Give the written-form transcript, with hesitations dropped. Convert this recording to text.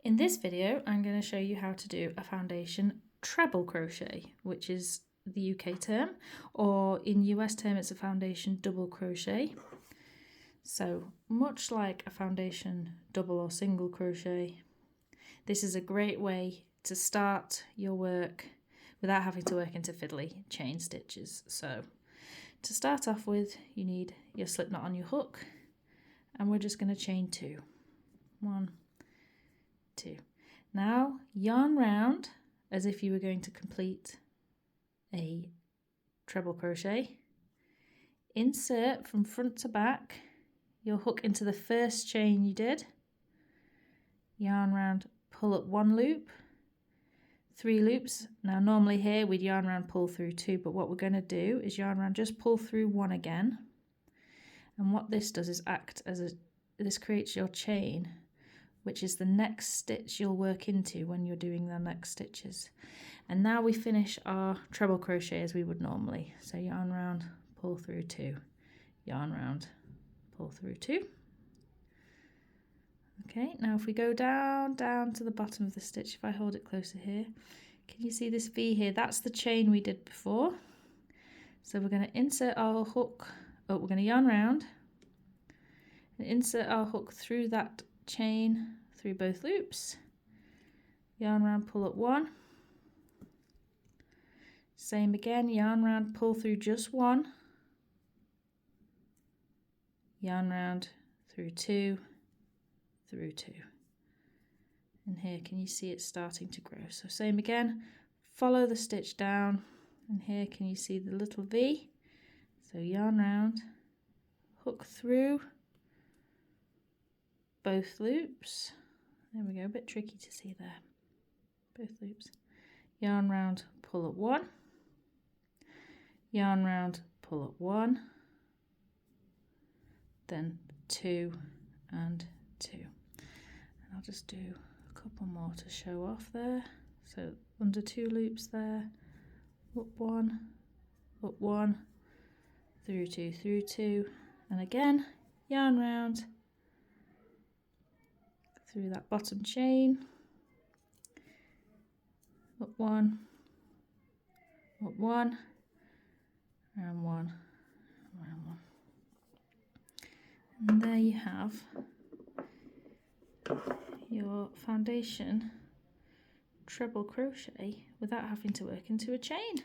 In this video, I'm going to show you how to do a foundation treble crochet, which is the UK term, or in US term it's a foundation double crochet. So much like a foundation double or single crochet, this is a great way to start your work without having to work into fiddly chain stitches. So to start off with, you need your slip knot on your hook, and we're just going to chain 2. 1, 2. Now yarn round as if you were going to complete a treble crochet. Insert from front to back your hook into the first chain you did. Yarn round, pull up 1 loop, 3 loops. Now normally here we'd yarn round, pull through 2, but what we're going to do is yarn round, just pull through 1 again. And what this does is act as this creates your chain, which is the next stitch you'll work into when you're doing the next stitches. And now we finish our treble crochet as we would normally. So yarn round, pull through 2, yarn round, pull through 2. Okay, now if we go down to the bottom of the stitch, if I hold it closer here, can you see this V here? That's the chain we did before. So we're going to insert our hook, we're going to yarn round and insert our hook through that chain, through both loops, yarn round, pull up 1, same again, yarn round, pull through just 1, yarn round, through 2, through 2, and here can you see it's starting to grow. So same again, follow the stitch down, and here can you see the little V? So yarn round, hook through both loops. There we go, a bit tricky to see there. Both loops. Yarn round, pull up 1. Yarn round, pull up 1. Then 2 and 2. And I'll just do a couple more to show off there. So under 2 loops there, up 1, through 2, through 2, and again, yarn round, through that bottom chain, up 1, and 1, and 1. And there you have your foundation treble crochet without having to work into a chain.